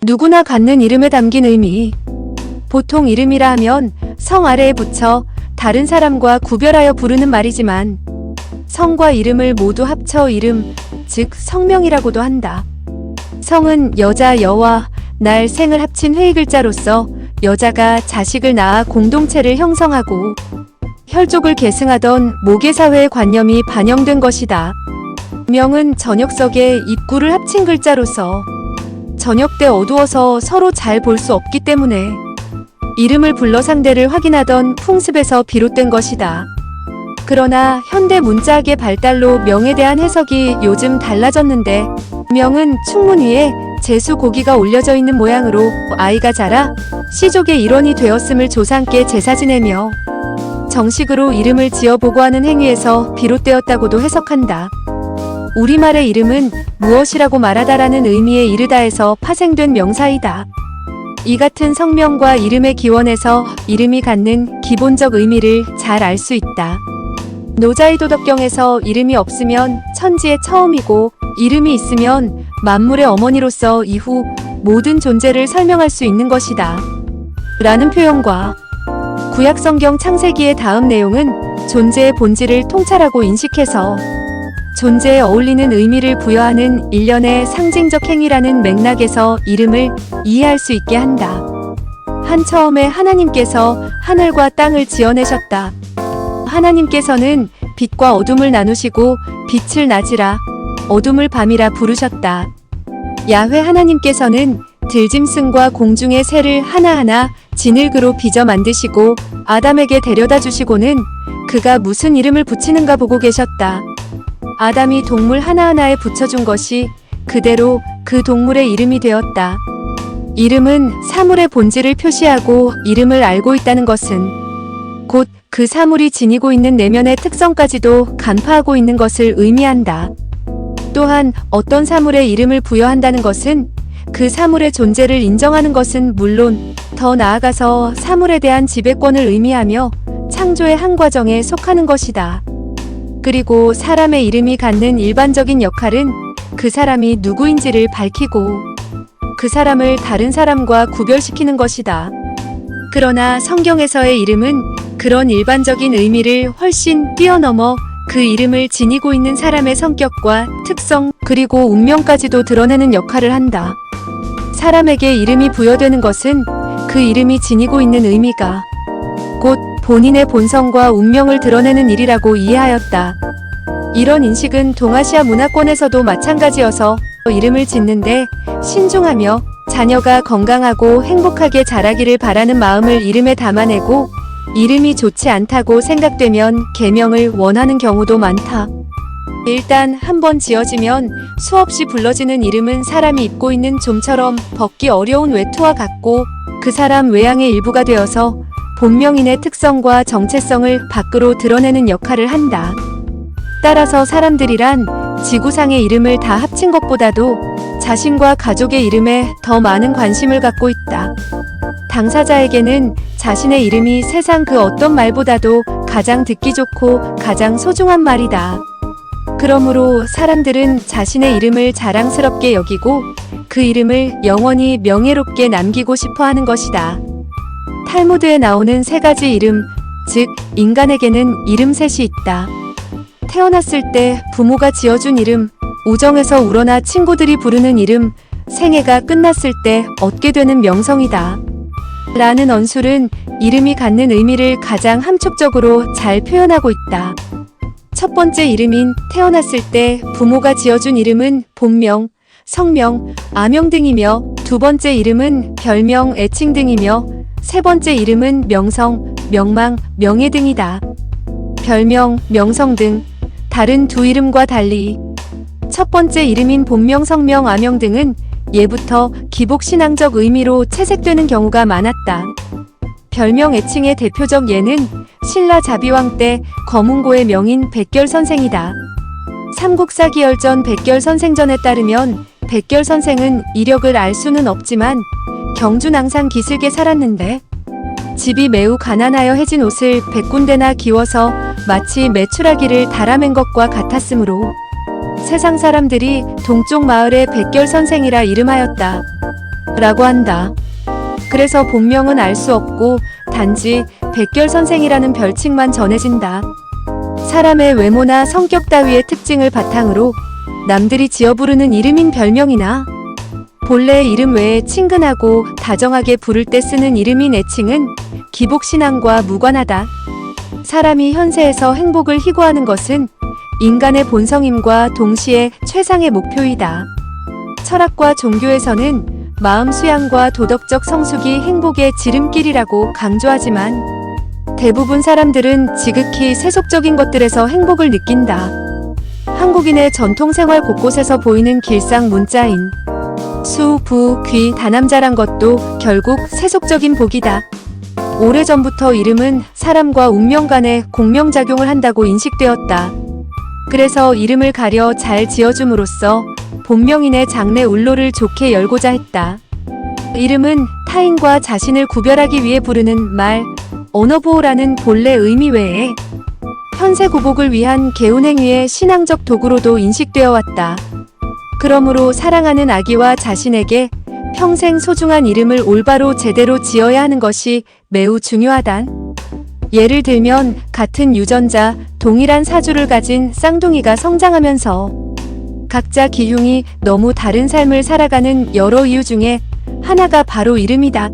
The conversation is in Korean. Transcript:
누구나 갖는 이름에 담긴 의미. 보통 이름이라 하면 성 아래에 붙여 다른 사람과 구별하여 부르는 말이지만 성과 이름을 모두 합쳐 이름, 즉 성명이라고도 한다. 성은 여자, 여와 날, 생을 합친 회의 글자로서 여자가 자식을 낳아 공동체를 형성하고 혈족을 계승하던 모계사회의 관념이 반영된 것이다. 명은 저녁석에 입구를 합친 글자로서 저녁 때 어두워서 서로 잘 볼 수 없기 때문에 이름을 불러 상대를 확인하던 풍습에서 비롯된 것이다. 그러나 현대 문자학의 발달로 명에 대한 해석이 요즘 달라졌는데 명은 충문 위에 제수 고기가 올려져 있는 모양으로 아이가 자라 씨족의 일원이 되었음을 조상께 제사 지내며 정식으로 이름을 지어보고 하는 행위에서 비롯되었다고도 해석한다. 우리말의 이름은 무엇이라고 말하다라는 의미에 이르다에서 파생된 명사이다. 이 같은 성명과 이름의 기원에서 이름이 갖는 기본적 의미를 잘 알 수 있다. 노자의 도덕경에서 이름이 없으면 천지의 처음이고 이름이 있으면 만물의 어머니로서 이후 모든 존재를 설명할 수 있는 것이다. 라는 표현과 구약성경 창세기의 다음 내용은 존재의 본질을 통찰하고 인식해서 존재에 어울리는 의미를 부여하는 일련의 상징적 행위라는 맥락에서 이름을 이해할 수 있게 한다. 한 처음에 하나님께서 하늘과 땅을 지어내셨다. 하나님께서는 빛과 어둠을 나누시고 빛을 낮이라 어둠을 밤이라 부르셨다. 야훼 하나님께서는 들짐승과 공중의 새를 하나하나 진흙으로 빚어 만드시고 아담에게 데려다 주시고는 그가 무슨 이름을 붙이는가 보고 계셨다. 아담이 동물 하나하나에 붙여준 것이 그대로 그 동물의 이름이 되었다. 이름은 사물의 본질을 표시하고 이름을 알고 있다는 것은 곧 그 사물이 지니고 있는 내면의 특성까지도 간파하고 있는 것을 의미한다. 또한 어떤 사물의 이름을 부여한다는 것은 그 사물의 존재를 인정하는 것은 물론 더 나아가서 사물에 대한 지배권을 의미하며 창조의 한 과정에 속하는 것이다. 그리고 사람의 이름이 갖는 일반적인 역할은 그 사람이 누구인지를 밝히고 그 사람을 다른 사람과 구별시키는 것이다. 그러나 성경에서의 이름은 그런 일반적인 의미를 훨씬 뛰어넘어 그 이름을 지니고 있는 사람의 성격과 특성 그리고 운명까지도 드러내는 역할을 한다. 사람에게 이름이 부여되는 것은 그 이름이 지니고 있는 의미가 곧 본인의 본성과 운명을 드러내는 일이라고 이해하였다. 이런 인식은 동아시아 문화권에서도 마찬가지여서 이름을 짓는데 신중하며 자녀가 건강하고 행복하게 자라기를 바라는 마음을 이름에 담아내고 이름이 좋지 않다고 생각되면 개명을 원하는 경우도 많다. 일단 한번 지어지면 수없이 불러지는 이름은 사람이 입고 있는 좀처럼 벗기 어려운 외투와 같고 그 사람 외양의 일부가 되어서 본명인의 특성과 정체성을 밖으로 드러내는 역할을 한다. 따라서 사람들이란 지구상의 이름을 다 합친 것보다도 자신과 가족의 이름에 더 많은 관심을 갖고 있다. 당사자에게는 자신의 이름이 세상 그 어떤 말보다도 가장 듣기 좋고 가장 소중한 말이다. 그러므로 사람들은 자신의 이름을 자랑스럽게 여기고 그 이름을 영원히 명예롭게 남기고 싶어 하는 것이다. 탈무드에 나오는 세 가지 이름, 즉 인간에게는 이름셋이 있다. 태어났을 때 부모가 지어준 이름, 우정에서 우러나 친구들이 부르는 이름, 생애가 끝났을 때 얻게 되는 명성이다. 라는 언술은 이름이 갖는 의미를 가장 함축적으로 잘 표현하고 있다. 첫 번째 이름인 태어났을 때 부모가 지어준 이름은 본명, 성명, 아명 등이며 두 번째 이름은 별명, 애칭 등이며 세 번째 이름은 명성, 명망, 명예 등이다. 별명, 명성 등 다른 두 이름과 달리 첫 번째 이름인 본명, 성명, 아명 등은 예부터 기복신앙적 의미로 채색되는 경우가 많았다. 별명, 애칭의 대표적 예는 신라 자비왕 때 거문고의 명인 백결선생이다. 삼국사 기열전 백결선생전에 따르면 백결선생은 이력을 알 수는 없지만 경주낭산 기슭에 살았는데 집이 매우 가난하여 해진 옷을 100군데나 기워서 마치 메추라기를 달아맨 것과 같았으므로 세상 사람들이 동쪽 마을의 백결선생이라 이름하였다. 라고 한다. 그래서 본명은 알 수 없고 단지 백결선생이라는 별칭만 전해진다. 사람의 외모나 성격 따위의 특징을 바탕으로 남들이 지어 부르는 이름인 별명이나 본래의 이름 외에 친근하고 다정하게 부를 때 쓰는 이름인 애칭은 기복신앙과 무관하다. 사람이 현세에서 행복을 희구하는 것은 인간의 본성임과 동시에 최상의 목표이다. 철학과 종교에서는 마음 수양과 도덕적 성숙이 행복의 지름길이라고 강조하지만 대부분 사람들은 지극히 세속적인 것들에서 행복을 느낀다. 한국인의 전통 생활 곳곳에서 보이는 길상 문자인 수, 부, 귀, 다남자란 것도 결국 세속적인 복이다. 오래전부터 이름은 사람과 운명 간에 공명작용을 한다고 인식되었다. 그래서 이름을 가려 잘 지어줌으로써 본명인의 장래 울로를 좋게 열고자 했다. 이름은 타인과 자신을 구별하기 위해 부르는 말, 언어보호라는 본래 의미 외에 현세 구복을 위한 개운행위의 신앙적 도구로도 인식되어 왔다. 그러므로 사랑하는 아기와 자신에게 평생 소중한 이름을 올바로 제대로 지어야 하는 것이 매우 중요하다. 예를 들면 같은 유전자, 동일한 사주를 가진 쌍둥이가 성장하면서 각자 기흉이 너무 다른 삶을 살아가는 여러 이유 중에 하나가 바로 이름이다.